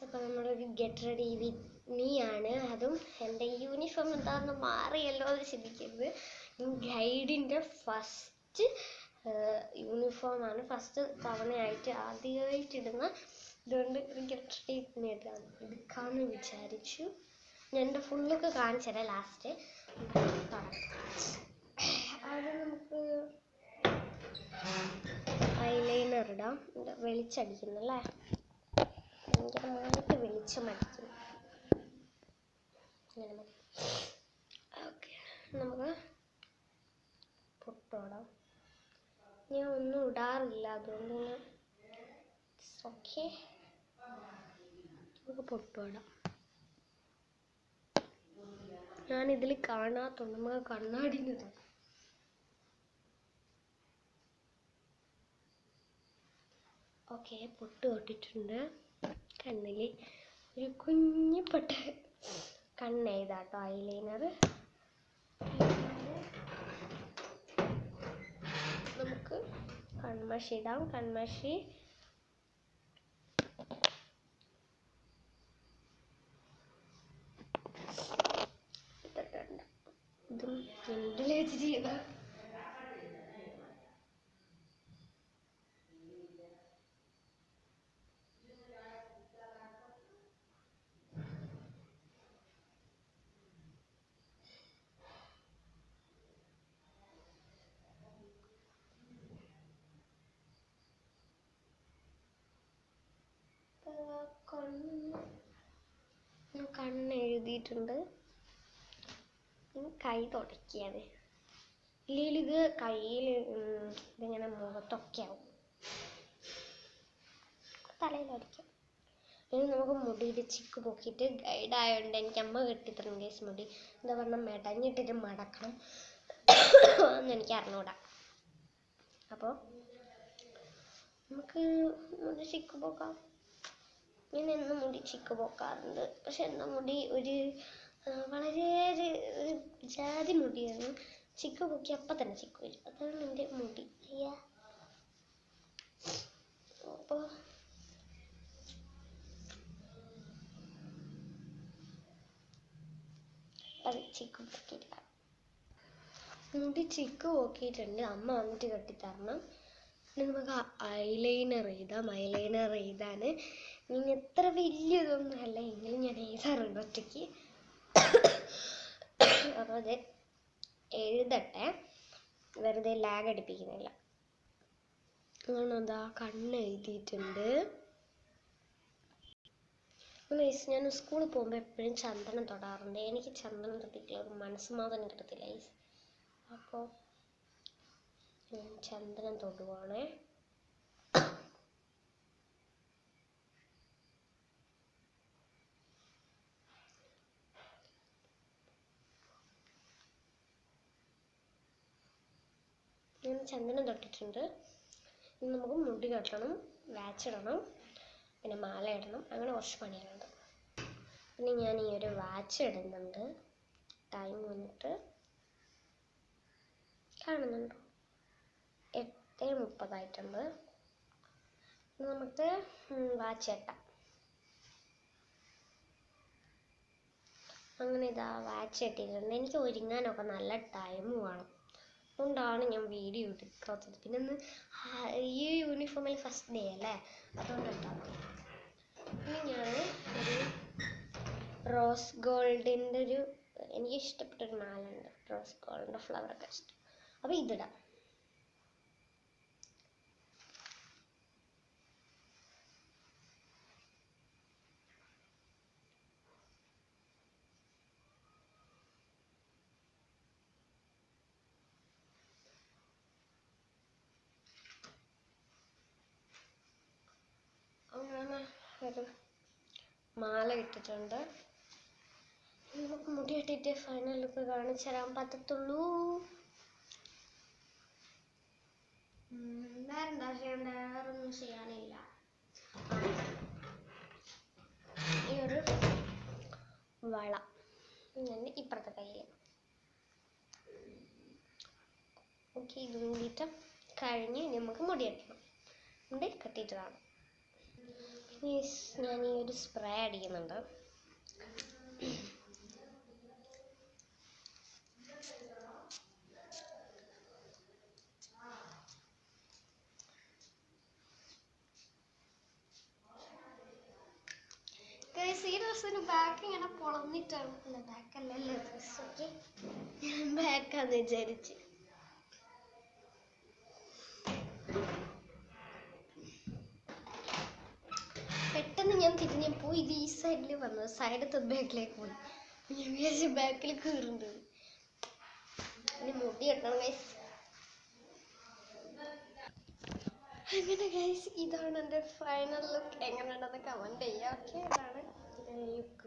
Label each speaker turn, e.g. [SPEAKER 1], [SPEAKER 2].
[SPEAKER 1] അപ്പോൾ നമ്മളൊരു get ready with me ആണ്. അതും എൻ്റെ യൂണിഫോം എന്താണെന്ന് മാറിയല്ലോ എന്ന് ചിന്തിക്കരുത്. ഗൈഡിൻ്റെ ഫസ്റ്റ് യൂണിഫോമാണ്, ഫസ്റ്റ് തവണയായിട്ട് ആദ്യമായിട്ടിടുന്ന. ഇതുകൊണ്ട് ഒരു ഗെറ്റ് റെഡി വിത്ത് മീ എടുക്കാമെന്ന് വിചാരിച്ചു. ഞാൻ എൻ്റെ ഫുള്ളൊക്കെ കാണിച്ചു തരാം ലാസ്റ്റ്. അത് നമുക്ക് ഐലൈനർ ഇടാം. വെളിച്ചടിക്കുന്നല്ലേ, ഭയങ്കരമായിട്ട് വെളിച്ചം അടിക്കുന്നു. ഓക്കെ, നമുക്ക് പൊട്ടോടാം. ഞാൻ ഒന്നും ഇടാറില്ല, അതുകൊണ്ട് ഓക്കെ നമുക്ക് പൊട്ടോടാം. ഞാനിതിൽ കാണാത്തുണ്ട്, നമുക്ക് കണ്ണാടിന്ന്. ഓക്കെ, പൊട്ട് തൊട്ടിട്ടുണ്ട്. കണ്ണിൽ ഒരു കുഞ്ഞു പൊട്ട്, കണ്ണെഴുതാട്ടോ ഐലൈനർ. നമുക്ക് കൺമഷി ഇടാം. കൺമഷി ഇതും പെൻസിൽ വെച്ച് ചെയ്ത കണ്ണെഴുതിയിട്ടുണ്ട്. കൈ തുടക്കിയത് ഇല്ലെങ്കിൽ ഇത് കയ്യിൽ ഇതിങ്ങനെ മുഖത്തൊക്കെ ആവും, തലയിലടിക്കും. ഇനി നമുക്ക് മുടിയിൽ ചിക്ക് പൊക്കിയിട്ട്, ഗൈഡായതുകൊണ്ട് എനിക്ക് അമ്മ കെട്ടിത്തരും കേസ് മുടി. എന്താ പറഞ്ഞാൽ മെടഞ്ഞിട്ടിട്ട് മടക്കണം എന്ന് എനിക്ക് അറിഞ്ഞൂടാ. അപ്പോൾ നമുക്ക് മുടി ചിക്ക് പോക്കാം. ഞാൻ എന്നും മുടി ചിക്ക് പോക്കാറുണ്ട്, പക്ഷെ എൻ്റെ മുടി ഒരു വളരെ ഒരു ജാതി മുടിയാണ്. ചിക്ക് പൊക്കി അപ്പം തന്നെ ചിക്ക് വരും, അതാണ് എൻ്റെ മുടി. അപ്പോൾ അത് ചിക്ക് പൊക്കിയില്ല, മുടി ചിക്ക് പൊക്കിയിട്ടുണ്ട്. അമ്മ വന്നിട്ട് കെട്ടിത്തരണം. പിന്നെ നമുക്ക് ഐലൈനർ എഴുതാം. ഐലൈനർ എഴുതാൻ ഞാൻ എത്ര വലിയതൊന്നും അല്ല, എങ്കിലും ഞാൻ എഴുതാറുണ്ട് ഒറ്റയ്ക്ക്. അപ്പോൾ അത് എഴുതട്ടെ, വെറുതെ ലാഗ് അടിപ്പിക്കുന്നില്ല. അങ്ങനെന്താ കണ്ണ് എഴുതിയിട്ടുണ്ട്. ഞാൻ സ്കൂളിൽ പോകുമ്പോൾ എപ്പോഴും ചന്ദനം തൊടാറുണ്ട്. എനിക്ക് ചന്ദനം തൊട്ടിട്ടില്ല ഒരു മനസ്സമാധാനം കിട്ടത്തില്ല. അപ്പോൾ ഞാൻ ചന്ദനം തൊടുവാണ്. ഞാൻ ചന്ദനം തൊട്ടിട്ടുണ്ട്. ഇനി നമുക്ക് മുടി കെട്ടണം, വാച്ചിടണം, പിന്നെ മാല ഇടണം, അങ്ങനെ കുറച്ച് പണികളുണ്ട്. പിന്നെ ഞാൻ ഈ ഒരു വാച്ച് ഇടുന്നുണ്ട്. ടൈം വന്നിട്ട് കാണുന്നുണ്ടോ, 8:30 നമുക്ക് വാച്ച് കെട്ടാം. അങ്ങനെ ഇതാ വാച്ച് കെട്ടിയിട്ടുണ്ട്. എനിക്ക് ഒരുങ്ങാനൊക്കെ നല്ല ടൈം വേണം, അതുകൊണ്ടാണ് ഞാൻ വീഡിയോ എടുക്കാത്തത്. പിന്നെ ഒന്ന് ഈ യൂണിഫോമിൽ ഫസ്റ്റ് ഡേ അല്ലേ, അതുകൊണ്ടിട്ടാണ്. പിന്നെ ഞാൻ ഒരു റോസ് ഗോൾഡിൻ്റെ എനിക്ക് ഇഷ്ടപ്പെട്ടൊരു മാലുണ്ട്, റോസ് ഗോൾഡിൻ്റെ ഫ്ലവറൊക്കെ ഇഷ്ടം. അപ്പോൾ ഇതിടാം. അങ്ങനെ ഒരു മാല ഇട്ടിട്ടുണ്ട്. നമുക്ക് മുടി കെട്ടിയിട്ട് ഫൈനൽ ലുക്ക് കാണിച്ചു തരാൻ പറ്റത്തുള്ളൂ. വേറെന്താ ചെയ്യണ്ട, വേറൊന്നും ചെയ്യാനില്ല. ഈ ഒരു വള ഇപ്പുറത്തെ കയ്യിൽ. ഓക്കെ, ഇത് കൂടിയിട്ട് കഴിഞ്ഞ് നമുക്ക് മുടി കെട്ടണം. മുടി കെട്ടിയിട്ട് കാണാം. യെസ്, ഞാൻ ഈ ഒരു സ്പ്രേ അടിക്കുന്നുണ്ട്. ഈ ഡ്രസ്സിന് ബാക്ക് ഇങ്ങനെ പൊളന്നിട്ടാണ്. അല്ല, ബാക്കല്ലല്ലോ ഡ്രസ്. ഓക്കെ, ഞാൻ ബാക്കാന്ന് വിചാരിച്ച്. പെട്ടെന്ന് ഞാൻ തിരിഞ്ഞപ്പോൾ ഇത് ഈ സൈഡിൽ വന്നു, സൈഡത്തെ ബാക്കിലേക്ക് പോയി. ഞാൻ വിചാരിച്ചു ബാക്കിൽ കയറുന്നുണ്ട്. ഇനി മുടി കെട്ടണം ഗൈസ്. അങ്ങനെ ഗൈസ്, ഇതാണ് എൻ്റെ ഫൈനൽ ലുക്ക്. എങ്ങനെയുണ്ടെന്ന് കമൻറ്റ് ചെയ്യുക. ഓക്കെ, ഇതാണ് ലുക്ക്.